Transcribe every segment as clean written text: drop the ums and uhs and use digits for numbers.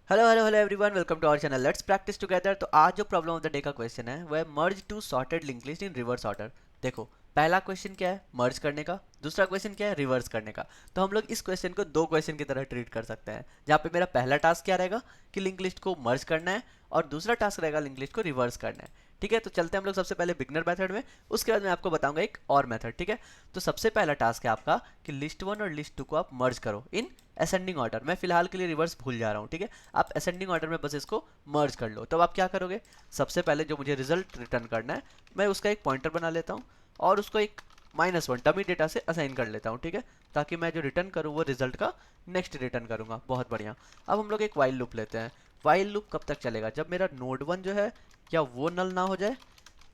Hello hello hello everyone, welcome to our channel let's practice together. तो आज जो problem of the day का question है वो है merge two sorted linked list in reverse order. देखो, पहला क्वेश्चन क्या है मर्ज करने का, दूसरा क्वेश्चन क्या है रिवर्स करने का। तो हम लोग इस क्वेश्चन को दो क्वेश्चन की तरह ट्रीट कर सकते हैं, जहाँ पे मेरा पहला टास्क क्या रहेगा कि लिंक लिस्ट को मर्ज करना है और दूसरा टास्क रहेगा लिंक लिस्ट को रिवर्स करना है। ठीक है, तो चलते हैं हम लोग सबसे पहले बिगनर मेथड में, उसके बाद मैं आपको बताऊंगा एक और मेथड। ठीक है, तो सबसे पहला टास्क है आपका कि लिस्ट वन और लिस्ट टू को आप मर्ज करो इन असेंडिंग ऑर्डर। मैं फिलहाल के लिए रिवर्स भूल जा रहा हूँ। ठीक है, आप असेंडिंग ऑर्डर में बस इसको मर्ज कर लो। तो आप क्या करोगे, सबसे पहले जो मुझे रिजल्ट रिटर्न करना है मैं उसका एक पॉइंटर बना लेता हूँ और उसको एक -1 डमी डेटा से असाइन कर लेता हूँ। ठीक है, ताकि मैं जो रिटर्न करूँ वो रिजल्ट का नेक्स्ट रिटर्न करूँगा। बहुत बढ़िया। अब हम लोग एक वाइल लूप लेते हैं। वाइल लूप कब तक चलेगा, जब मेरा नोड वन जो है या वो नल ना हो जाए,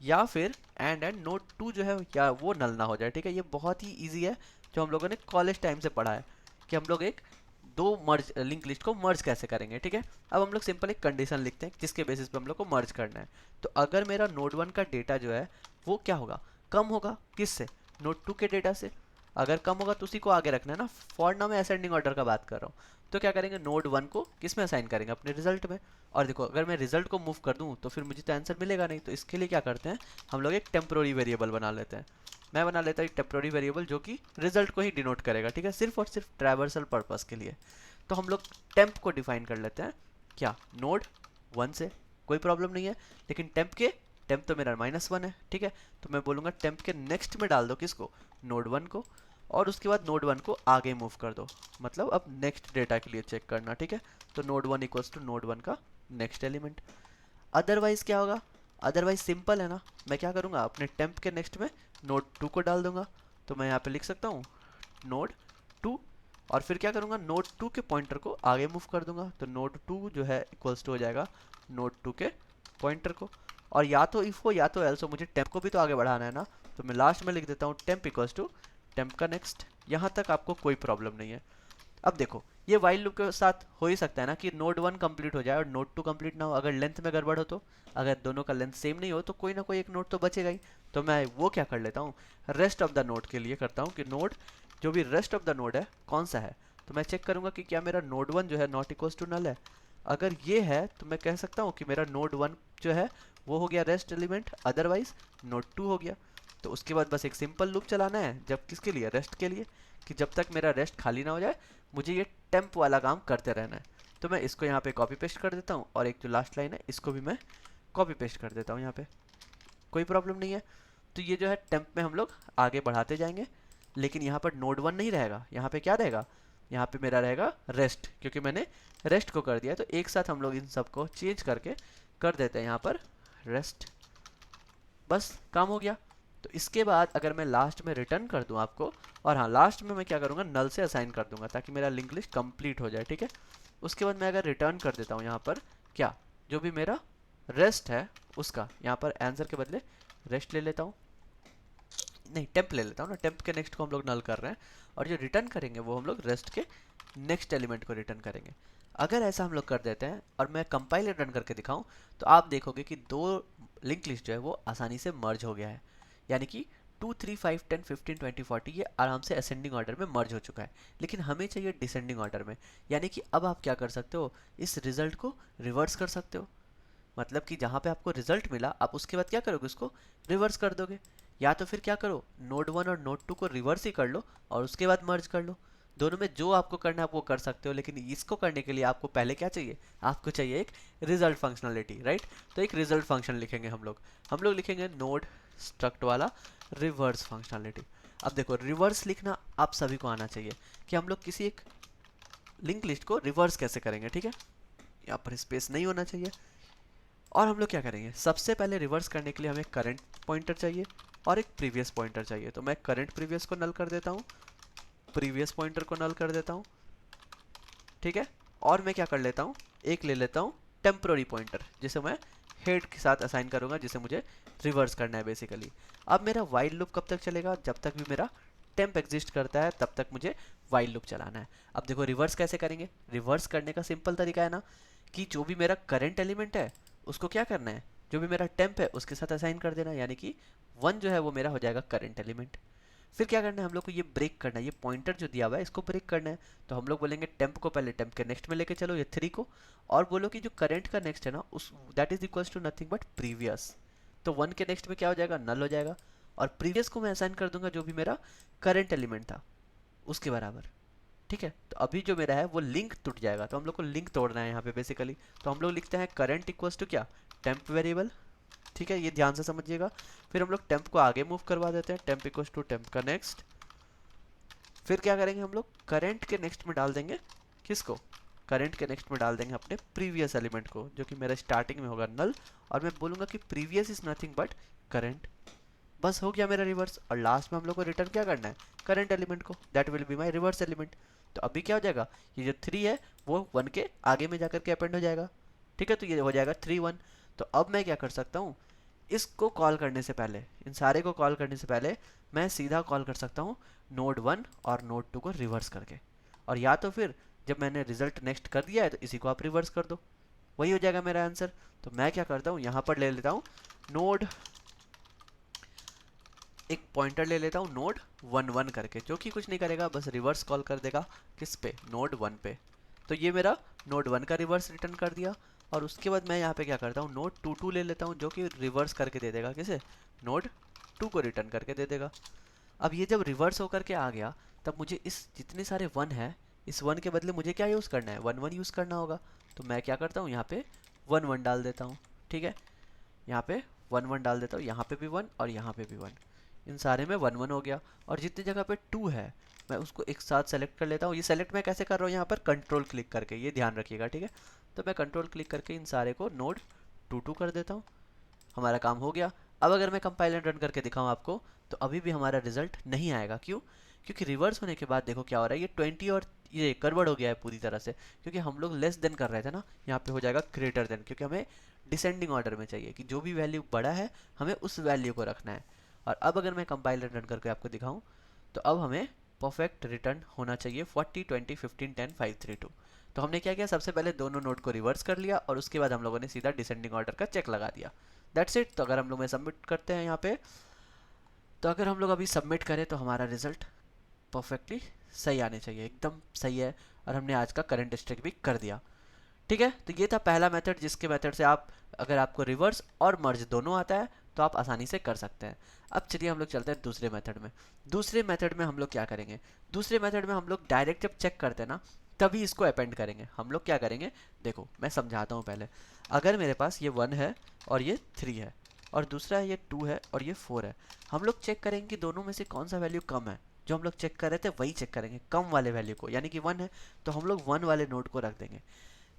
या फिर एंड नोड टू जो है या वो नल ना हो जाए। ठीक है, ये बहुत ही ईजी है, जो हम लोगों ने कॉलेज टाइम से पढ़ा है कि हम लोग एक दो मर्ज लिंक लिस्ट को मर्ज कैसे करेंगे। ठीक है, अब हम लोग सिंपल एक कंडीशन लिखते हैं जिसके बेसिस पे हम लोग को मर्ज करना है। तो अगर मेरा नोड वन का डेटा जो है वो क्या होगा, कम होगा किससे, नोड टू के डेटा से। अगर कम होगा तो उसी को आगे रखना है ना, फॉर नाउ मैं असेंडिंग ऑर्डर का बात कर रहा हूँ। तो क्या करेंगे, नोड वन को किस में असाइन करेंगे, अपने रिजल्ट में। और देखो, अगर मैं रिजल्ट को मूव कर दूं तो फिर मुझे तो आंसर मिलेगा नहीं। तो इसके लिए क्या करते हैं, हम लोग एक टेम्प्रोरी वेरिएबल बना लेते हैं। मैं बना लेता हूँ एक टेम्प्रोरी वेरिएबल जो कि रिजल्ट को ही डिनोट करेगा। ठीक है, सिर्फ और सिर्फ ट्रैवर्सल पर्पस के लिए। तो हम लोग टेम्प को डिफाइन कर लेते हैं क्या, नोड वन से। कोई प्रॉब्लम नहीं है, लेकिन टेम्प तो मेरा -1 है। ठीक है, तो मैं बोलूँगा टेम्प के नेक्स्ट में डाल दो किसको, नोड वन को। और उसके बाद नोड वन को आगे मूव कर दो, मतलब अब नेक्स्ट डेटा के लिए चेक करना। ठीक है, तो node one equals to node one का नेक्स्ट एलिमेंट। अदरवाइज क्या होगा, अदरवाइज सिंपल है ना, मैं क्या करूँगा अपने टेम्प के नेक्स्ट में नोड टू को डाल दूंगा। तो मैं यहाँ पे लिख सकता हूँ नोड टू, और फिर क्या करूँगा, नोड टू के पॉइंटर को आगे मूव कर दूंगा। तो नोड टू जो है इक्वल्स टू हो जाएगा नोड टू के पॉइंटर को। और या तो इफ हो या तो एल्स हो, मुझे टेम्प को भी तो आगे बढ़ाना है ना। तो मैं लास्ट में लिख देता हूँ टेम्प इक्वल्स टू टेम्प का नेक्स्ट। यहाँ तक आपको कोई प्रॉब्लम नहीं है। अब देखो, ये वाइल लूप के साथ हो ही सकता है ना कि नोड वन कंप्लीट हो जाए और नोड टू कंप्लीट ना हो, अगर लेंथ में गड़बड़ हो तो। अगर दोनों का लेंथ सेम नहीं हो तो कोई ना कोई एक नोड तो बचेगा ही। तो मैं वो क्या कर लेता हूँ, रेस्ट ऑफ द नोड के लिए करता हूँ कि नोड जो भी रेस्ट ऑफ द नोड है कौन सा है। तो मैं चेक करूंगा कि क्या मेरा नोड वन जो है नॉट इक्वल्स टू नल है। अगर ये है तो मैं कह सकता हूँ कि मेरा नोड वन जो है वो हो गया rest element, otherwise node two हो गया। तो उसके बाद बस एक सिंपल लूप चलाना है, जब किसके लिए, रेस्ट के लिए, कि जब तक मेरा रेस्ट खाली ना हो जाए मुझे ये टेम्प वाला काम करते रहना है। तो मैं इसको यहाँ पे कॉपी पेस्ट कर देता हूँ, और एक जो लास्ट लाइन है इसको भी मैं कॉपी पेस्ट कर देता हूँ यहाँ पे। कोई प्रॉब्लम नहीं है। तो ये जो है टेम्प में हम लोग आगे बढ़ाते जाएंगे, लेकिन यहाँ पर नोड वन नहीं रहेगा, यहाँ पे क्या रहेगा, यहाँ पे मेरा रहेगा रेस्ट, क्योंकि मैंने रेस्ट को कर दिया। तो एक साथ हम लोग इन सबको चेंज करके कर देते हैं यहाँ पर रेस्ट। बस काम हो गया। तो इसके बाद अगर मैं लास्ट में रिटर्न कर दूं आपको, और हाँ लास्ट में मैं क्या करूँगा, नल से असाइन कर दूंगा ताकि मेरा लिंक लिस्ट कंप्लीट हो जाए। ठीक है, उसके बाद मैं अगर रिटर्न कर देता हूँ यहाँ पर क्या, जो भी मेरा रेस्ट है उसका, यहाँ पर आंसर के बदले रेस्ट ले लेता हूँ, नहीं टेम्प ले लेता हूँ ना, टेम्प के नेक्स्ट को हम लोग नल कर रहे हैं, और जो रिटर्न करेंगे वो हम लोग रेस्ट के नेक्स्ट एलिमेंट को रिटर्न करेंगे। अगर ऐसा हम लोग कर देते हैं और मैं कंपाइल रन करके दिखाऊं, तो आप देखोगे कि दो लिंक लिस्ट जो है वो आसानी से मर्ज हो गया है। यानी कि 2 3 5 10 15 20 40 ये आराम से असेंडिंग ऑर्डर में मर्ज हो चुका है। लेकिन हमें चाहिए डिसेंडिंग ऑर्डर में। यानी कि अब आप क्या कर सकते हो, इस रिजल्ट को रिवर्स कर सकते हो। मतलब कि जहाँ पे आपको रिजल्ट मिला आप उसके बाद क्या करोगे, उसको रिवर्स कर दोगे। या तो फिर क्या करो, नोड वन और नोड टू को रिवर्स ही कर लो और उसके बाद मर्ज कर लो। दोनों में जो आपको करना है आप वो कर सकते हो, लेकिन इसको करने के लिए आपको पहले क्या चाहिए, आपको चाहिए एक रिजल्ट फंक्शनलिटी, राइट। तो एक रिजल्ट फंक्शन लिखेंगे हम लोग लिखेंगे नोड स्ट्रक्ट वाला रिवर्स फंक्शनलिटी। अब देखो, रिवर्स लिखना आप सभी को आना चाहिए कि हम लोग किसी एक लिंक लिस्ट को रिवर्स कैसे करेंगे। ठीक है, यहाँ पर स्पेस नहीं होना चाहिए। और हम लोग क्या करेंगे, सबसे पहले रिवर्स करने के लिए हमें करंट पॉइंटर चाहिए और एक प्रीवियस पॉइंटर चाहिए। तो मैं करंट प्रीवियस को नल कर देता हूँ, प्रीवियस पॉइंटर को नल कर देता हूँ। ठीक है, और मैं क्या कर लेता हूँ, एक ले लेता हूँ टेम्प्रोरी पॉइंटर जिसे मैं हेड के साथ असाइन करूँगा, जिसे मुझे रिवर्स करना है बेसिकली। अब मेरा वाइल लूप कब तक चलेगा, जब तक भी मेरा टेम्प एग्जिस्ट करता है तब तक मुझे वाइल लूप चलाना है। अब देखो रिवर्स कैसे करेंगे, रिवर्स करने का सिंपल तरीका है ना, कि जो भी मेरा करंट एलिमेंट है उसको क्या करना है, जो भी मेरा टेम्प है उसके साथ असाइन कर देना। यानी कि वन जो है वो मेरा हो जाएगा करंट एलिमेंट, फिर क्या करना है हम लोग को, ये ब्रेक करना है, ये पॉइंटर जो दिया हुआ है इसको ब्रेक करना है। तो हम लोग बोलेंगे टेम्प को पहले टेम्प के नेक्स्ट में लेके चलो, ये 3 को, और बोलो कि जो करंट का नेक्स्ट है ना उस that is equals to nothing but previous. तो 1 के नेक्स्ट में क्या हो जाएगा, नल हो जाएगा, और प्रीवियस को मैं असाइन कर दूंगा जो भी मेरा करंट एलिमेंट था उसके बराबर। ठीक है, तो अभी जो मेरा है वो लिंक टूट जाएगा, तो हम लोग को लिंक तोड़ना है यहाँ पे बेसिकली। तो हम लोग लिखते हैं करंट इक्वल्स टू क्या, टेम्प वेरिएबल। ठीक है, ये ध्यान से समझिएगा। फिर हम लोग टेम्प को आगे मूव करवा देते हैं, टेम्प इक्वल्स टू टेम्प का नेक्स्ट। फिर क्या करेंगे हम लोग, करंट के नेक्स्ट में डाल देंगे किसको, करंट के नेक्स्ट में डाल देंगे अपने प्रीवियस एलिमेंट को, जो कि मेरा स्टार्टिंग में होगा नल, और मैं बोलूँगा कि previous is nothing but current. बस हो गया मेरा रिवर्स, और लास्ट में हम लोग को रिटर्न क्या करना है, करंट एलिमेंट को, that will be my reverse element. तो अभी क्या हो जाएगा, ये जो 3 है वो 1 के आगे में जाकर के अपेंड हो जाएगा। ठीक है, तो ये हो जाएगा 3 1। तो अब मैं क्या कर सकता हूँ, इसको कॉल करने से पहले, इन सारे को कॉल करने से पहले मैं सीधा कॉल कर सकता हूँ नोड 1 और नोड 2 को रिवर्स करके, और या तो फिर जब मैंने रिजल्ट नेक्स्ट कर दिया है तो इसी को आप रिवर्स कर दो, वही हो जाएगा मेरा आंसर। तो मैं क्या करता हूँ, यहाँ पर ले लेता हूँ नोड, एक पॉइंटर ले लेता हूँ नोड 1 1 करके, जो कि कुछ नहीं करेगा, बस रिवर्स कॉल कर देगा किस पे, नोड 1 पे। तो ये मेरा नोड 1 का रिवर्स रिटर्न कर दिया, और उसके बाद मैं यहाँ पे क्या करता हूँ, नोड 2 2 ले लेता हूँ, जो कि रिवर्स करके दे देगा किसे, नोड 2 को रिटर्न करके दे देगा। अब ये जब रिवर्स होकर के आ गया, तब मुझे इस जितने सारे 1 है, इस 1 के बदले मुझे क्या यूज़ करना है, 1 1 यूज़ करना होगा। तो मैं क्या करता हूँ, यहाँ पे 1 1 डाल देता हूँ। ठीक है, यहाँ पे 1 1 डाल देता हूँ, यहाँ पे भी 1 और यहाँ पे भी 1, इन सारे में 1 1 हो गया। और जितनी जगह पे 2 है मैं उसको एक साथ सेलेक्ट कर लेता हूँ। ये सेलेक्ट मैं कैसे कर रहा हूँ, यहाँ पर कंट्रोल क्लिक करके, ये ध्यान रखिएगा। ठीक है, तो मैं कंट्रोल क्लिक करके इन सारे को नोड 2 2 कर देता हूँ, हमारा काम हो गया। अब अगर मैं कंपाइल एंड रन करके दिखाऊँ आपको, तो अभी भी हमारा रिजल्ट नहीं आएगा। क्यों, क्योंकि रिवर्स होने के बाद देखो क्या हो रहा है, ये 20 और ये कन्वर्ट हो गया है पूरी तरह से, क्योंकि हम लोग लेस देन कर रहे थे ना, यहाँ पे हो जाएगा ग्रेटर देन, क्योंकि हमें डिसेंडिंग ऑर्डर में चाहिए कि जो भी वैल्यू बड़ा है हमें उस वैल्यू को रखना है। और अब अगर मैं कंपाइल एंड रन करके आपको दिखाऊं, तो अब हमें परफेक्ट रिटर्न होना चाहिए 40 20 15 10 5 3 2। तो हमने क्या किया, सबसे पहले दोनों नोड को रिवर्स कर लिया, और उसके बाद हम लोगों ने सीधा डिसेंडिंग ऑर्डर का चेक लगा दिया। That's it. तो अगर हम लोग में सबमिट करते हैं यहाँ पे, तो अगर हम लोग अभी सबमिट करें तो हमारा रिजल्ट परफेक्टली सही आने चाहिए, एकदम सही है, और हमने आज का करंट स्ट्रिक भी कर दिया। ठीक है, तो ये था पहला मेथड, जिसके मेथड से आप, अगर आपको रिवर्स और मर्ज दोनों आता है तो आप आसानी से कर सकते हैं। अब चलिए हम लोग चलते हैं दूसरे मेथड में। दूसरे मेथड में हम लोग क्या करेंगे, दूसरे मेथड में हम लोग डायरेक्ट जब चेक करते हैं ना, तभी इसको अपेंड करेंगे। हम लोग क्या करेंगे, देखो मैं समझाता हूँ पहले। अगर मेरे पास ये 1 है और ये 3 है, और दूसरा है ये 2 है और ये 4 है, हम लोग चेक करेंगे कि दोनों में से कौन सा वैल्यू कम है। जो हम लोग चेक कर रहे थे वही चेक करेंगे, कम वाले वैल्यू को, यानी कि 1 है तो हम लोग 1 वाले नोड को रख देंगे।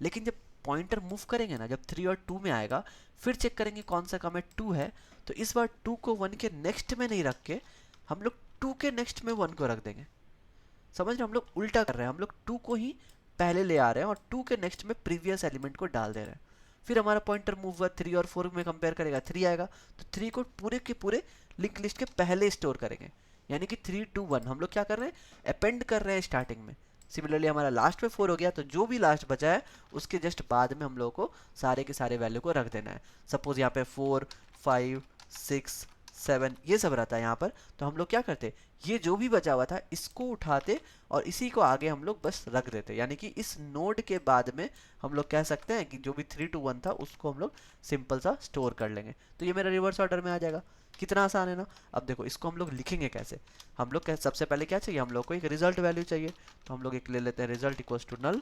लेकिन जब पॉइंटर मूव करेंगे ना, जब 3 और 2 में आएगा, फिर चेक करेंगे कौन सा कम है, 2 है, तो इस बार 2 को 1 के नेक्स्ट में नहीं रख के हम लोग 2 के नेक्स्ट में 1 को रख देंगे। समझ रहे, हम लोग उल्टा कर रहे हैं, हम लोग 2 को ही पहले ले आ रहे हैं और 2 के नेक्स्ट में प्रीवियस एलिमेंट को डाल दे रहे हैं। फिर हमारा पॉइंटर मूव हुआ 3 और 4 में कंपेयर करेगा, 3 आएगा, तो 3 को पूरे के पूरे लिंक लिस्ट के पहले स्टोर करेंगे, यानी कि 3 2 1 हम लोग क्या कर रहे हैं, अपेंड कर रहे हैं स्टार्टिंग में। सिमिलरली हमारा लास्ट में 4 हो गया, तो जो भी लास्ट बचा है उसके जस्ट बाद में हम लोगों को सारे के सारे वैल्यू को रख देना है। सपोज यहाँ पे 4 5 6 7 ये सब रहता है यहाँ पर, तो हम लोग क्या करते, ये जो भी बचा हुआ था इसको उठाते और इसी को आगे हम लोग बस रख देते, यानी कि इस नोड के बाद में हम लोग कह सकते हैं कि जो भी 3 2 1 था उसको हम लोग सिंपल सा स्टोर कर लेंगे। तो ये मेरा रिवर्स ऑर्डर में आ जाएगा। कितना आसान है ना। अब देखो इसको हम लोग लिखेंगे कैसे, हम लोग सबसे पहले क्या चाहिए, हम लोग को एक रिजल्ट वैल्यू चाहिए, तो हम लोग एक ले लेते हैं रिजल्ट इक्वल्स टू नल।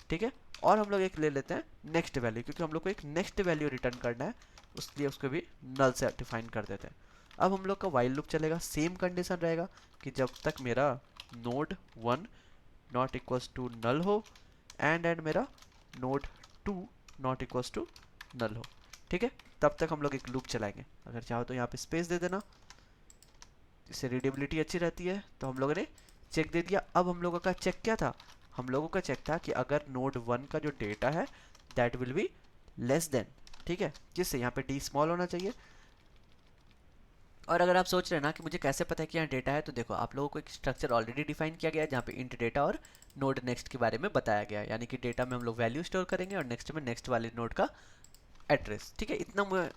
ठीक है, और हम लोग एक ले लेते हैं नेक्स्ट वैल्यू, क्योंकि हम लोग को एक नेक्स्ट वैल्यू रिटर्न करना है, उसलिए उसको भी नल से डिफाइन कर देते हैं। अब हम लोग का वाइल लूप चलेगा, सेम कंडीशन रहेगा कि जब तक मेरा node 1 not equals to null हो एंड मेरा node 2 not equals to null हो। ठीक है, तब तक हम लोग एक लूप चलाएंगे। अगर चाहो तो यहाँ पे स्पेस दे देना, इससे रीडेबिलिटी अच्छी रहती है। तो हम लोगों ने चेक दे दिया। अब हम लोगों का चेक क्या था, हम लोगों का चेक था कि अगर नोड 1 का जो डेटा है that will be less than, ठीक है, जिससे यहाँ पे डी स्मॉल होना चाहिए। और अगर आप सोच रहे हैं ना कि मुझे कैसे पता है कि यहाँ डेटा है, तो देखो आप लोगों को एक स्ट्रक्चर ऑलरेडी डिफाइन किया गया है जहाँ पे इंट डेटा और नोड नेक्स्ट के बारे में बताया गया है, यानी कि डेटा में हम लोग वैल्यू स्टोर करेंगे और नेक्स्ट में नेक्स्ट वाले नोड का एड्रेस। ठीक है, इतना मैं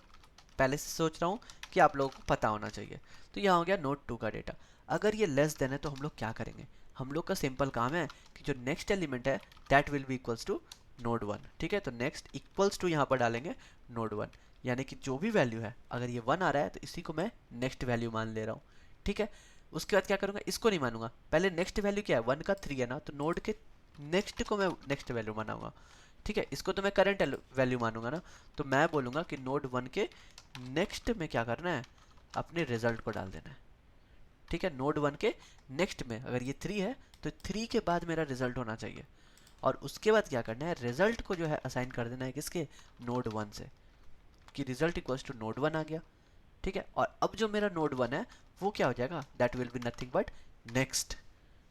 पहले से सोच रहा हूँ कि आप लोगों को पता होना चाहिए। तो यहाँ हो गया नोड 2 का डेटा। अगर ये लेस देन है तो हम लोग क्या करेंगे, हम लोग का सिंपल काम है कि जो नेक्स्ट एलिमेंट है that will be equals to node 1। ठीक है, तो नेक्स्ट इक्वल्स टू यहाँ पर डालेंगे नोड 1, यानी कि जो भी वैल्यू है अगर ये 1 आ रहा है तो इसी को मैं नेक्स्ट वैल्यू मान ले रहा हूँ। ठीक है, उसके बाद क्या करूँगा, इसको नहीं मानूंगा, पहले नेक्स्ट वैल्यू क्या है 1 का 3 है ना, तो नोड के नेक्स्ट को मैं नेक्स्ट वैल्यू मानूंगा। ठीक है, इसको तो मैं करंट वैल्यू मानूंगा ना, तो मैं बोलूँगा कि नोड 1 के नेक्स्ट में क्या करना है, अपने रिजल्ट को डाल देना है। ठीक है, नोड 1 के नेक्स्ट में अगर ये 3 है तो 3 के बाद मेरा रिजल्ट होना चाहिए, और उसके बाद क्या करना है, रिजल्ट को जो है असाइन कर देना है किसके, नोड 1 से, कि रिजल्ट इक्वल्स टू नोड 1 आ गया। ठीक है, और अब जो मेरा नोड 1 है वो क्या हो जाएगा, that will be nothing but next.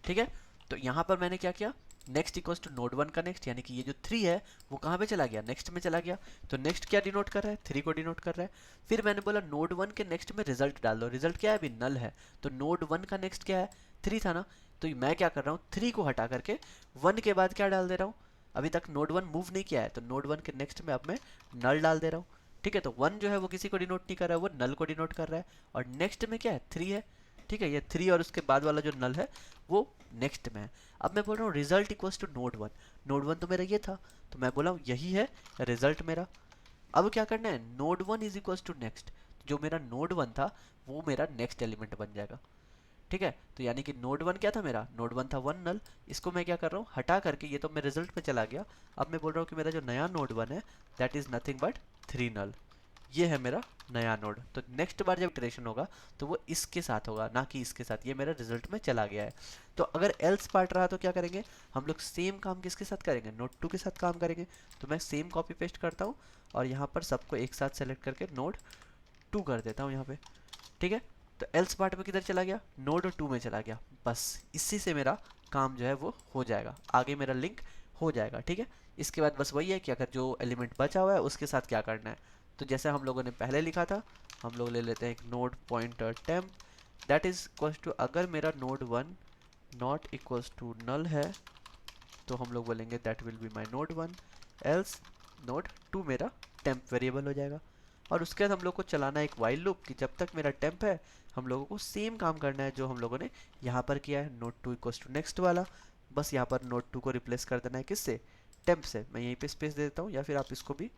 ठीक है, तो यहाँ पर मैंने क्या किया, नेक्स्ट इक्वल्स टू नोड 1 का नेक्स्ट, यानी कि ये जो 3 है वो कहाँ पे चला गया, नेक्स्ट में चला गया। तो नेक्स्ट क्या डिनोट कर रहा है, 3 को डिनोट कर रहा है। फिर मैंने बोला नोड 1 के नेक्स्ट में रिजल्ट डाल दो, रिजल्ट क्या है, अभी नल है, तो नोड 1 का नेक्स्ट क्या है, 3 था ना, तो मैं क्या कर रहा हूँ 3 को हटा करके 1 के बाद क्या डाल दे रहा हूँ, अभी तक नोड 1 मूव नहीं किया है, तो नोड 1 के नेक्स्ट में अब मैं नल डाल दे रहा हूँ। ठीक है, तो 1 जो है वो किसी को डिनोट नहीं कर रहा है, वो नल को डिनोट कर रहा है, और नेक्स्ट में क्या है 3 है। ठीक है, ये 3 और उसके बाद वाला जो नल है वो नेक्स्ट में है। अब मैं बोल रहा हूँ result equals to node 1, node 1 तो मेरा ये था, तो मैं बोला हूँ यही है रिजल्ट मेरा। अब क्या करना है, node 1 is equals to next, जो मेरा नोड 1 था वो मेरा नेक्स्ट एलिमेंट बन जाएगा। ठीक है, तो यानी कि नोड 1 क्या था मेरा, नोड 1 था 1 नल, इसको मैं क्या कर रहा हूँ हटा करके, ये तो मैं रिजल्ट में चला गया, अब मैं बोल रहा हूँ कि मेरा जो नया नोड 1 है दैट इज नथिंग बट 3 नल, ये है मेरा नया नोड। तो नेक्स्ट बार जब इटरेशन होगा तो वो इसके साथ होगा, ना कि इसके साथ, ये मेरा रिजल्ट में चला गया है। तो अगर एल्स पार्ट रहा तो क्या करेंगे, हम लोग सेम काम किसके साथ करेंगे, नोड 2 के साथ काम करेंगे। तो मैं सेम कॉपी पेस्ट करता हूँ और यहाँ पर सबको एक साथ सेलेक्ट करके नोड 2 कर देता हूँ यहाँ पे। ठीक है, तो एल्स पार्ट में किधर चला गया, नोड 2 में चला गया, बस इसी से मेरा काम जो है वो हो जाएगा, आगे मेरा लिंक हो जाएगा। ठीक है, इसके बाद बस वही है कि अगर जो एलिमेंट बचा हुआ है उसके साथ क्या करना है, तो जैसे हम लोगों ने पहले लिखा था, हम लोग ले लेते हैं एक node pointer temp that is equals to, अगर मेरा node 1 not equals to null है तो हम लोग बोलेंगे that will be my node 1, else node 2 मेरा टेम्प वेरिएबल हो जाएगा। और उसके बाद हम लोग को चलाना है एक वाइल लूप कि जब तक मेरा टेम्प है हम लोगों को सेम काम करना है जो हम लोगों ने यहाँ पर किया है, नोड 2 इक्वल्स टू नेक्स्ट वाला, बस यहाँ पर नोड 2 को रिप्लेस कर देना है किससे, टेम्प से। मैं यहीं पे स्पेस दे देता हूँ, या फिर आप इसको भी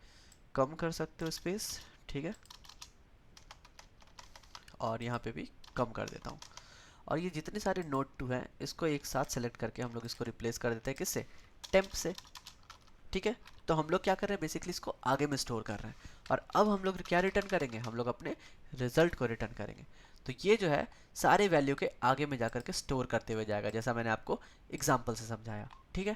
कम कर सकते हो स्पेस। ठीक है, और यहाँ पे भी कम कर देता हूँ, और ये जितने सारे नोड 2 हैं इसको एक साथ सेलेक्ट करके हम लोग इसको रिप्लेस कर देते हैं किससे, टेम्प से। ठीक है, तो हम लोग क्या कर रहे हैं, बेसिकली इसको आगे में स्टोर कर रहे हैं, और अब हम लोग क्या रिटर्न करेंगे, हम लोग अपने रिजल्ट को रिटर्न करेंगे। तो ये जो है सारे वैल्यू के आगे में जाकर के स्टोर करते हुए जाएगा, जैसा मैंने आपको एग्जाम्पल से समझाया। ठीक है,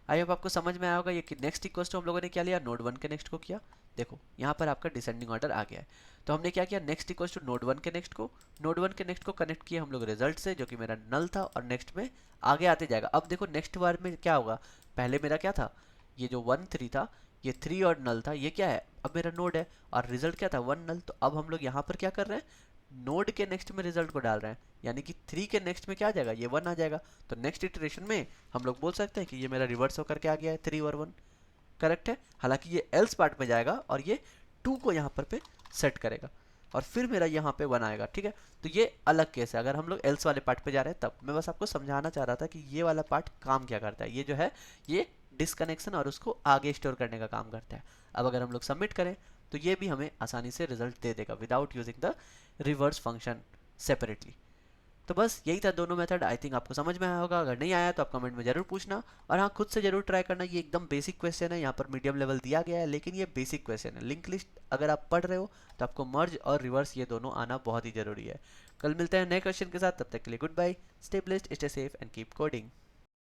आई होप आपको समझ में आया होगा। ये कि नेक्स्ट इक्वल्स टू हम लोगों ने क्या लिया, नोड 1 के नेक्स्ट को किया, देखो यहाँ पर आपका डिसेंडिंग ऑर्डर आ गया है। तो हमने क्या किया, नेक्स्ट इक्वल्स टू नोड 1 के नेक्स्ट को, नोड 1 के नेक्स्ट को कनेक्ट किया हम लोग रिजल्ट से, जो कि मेरा नल था, और नेक्स्ट में आगे आते जाएगा। अब देखो नेक्स्ट बार में क्या होगा, पहले मेरा क्या था, ये जो 1 3 था, ये 3 और नल था, ये क्या है, अब मेरा नोड है, और रिजल्ट क्या था 1 नल। तो अब हम लोग यहाँ पर क्या कर रहे हैं, नोड के नेक्स्ट में रिजल्ट को डाल रहे हैं, यानी कि 3 के नेक्स्ट में क्या आ जाएगा, ये 1 आ जाएगा। तो नेक्स्ट इटरेशन में हम लोग बोल सकते हैं कि ये मेरा रिवर्स होकर के आ गया है 3 और 1, करेक्ट है। हालांकि ये एल्स पार्ट में जाएगा और ये 2 को यहाँ पर पे सेट करेगा, और फिर मेरा यहाँ पे 1 आएगा। ठीक है, तो ये अलग केस है, अगर हम लोग एल्स वाले पार्ट पे जा रहे हैं तब। मैं बस आपको समझाना चाह रहा था कि ये वाला पार्ट काम क्या करता है, ये जो है ये डिसकनेक्शन और उसको आगे स्टोर करने का काम करता है। अब अगर हम लोग सबमिट करें तो ये भी हमें आसानी से रिजल्ट दे देगा without using the reverse function separately. तो बस यही था दोनों मेथड, आई थिंक आपको समझ में आया होगा। अगर नहीं आया तो आप कमेंट में जरूर पूछना, और हाँ खुद से जरूर ट्राई करना। ये एकदम बेसिक क्वेश्चन है, यहाँ पर मीडियम लेवल दिया गया है, लेकिन ये बेसिक क्वेश्चन है। लिंक लिस्ट अगर आप पढ़ रहे हो तो आपको मर्ज और रिवर्स ये दोनों आना बहुत ही जरूरी है। कल मिलते हैं नए क्वेश्चन के साथ, तब तक के लिए good bye, stay blessed, stay safe and keep coding.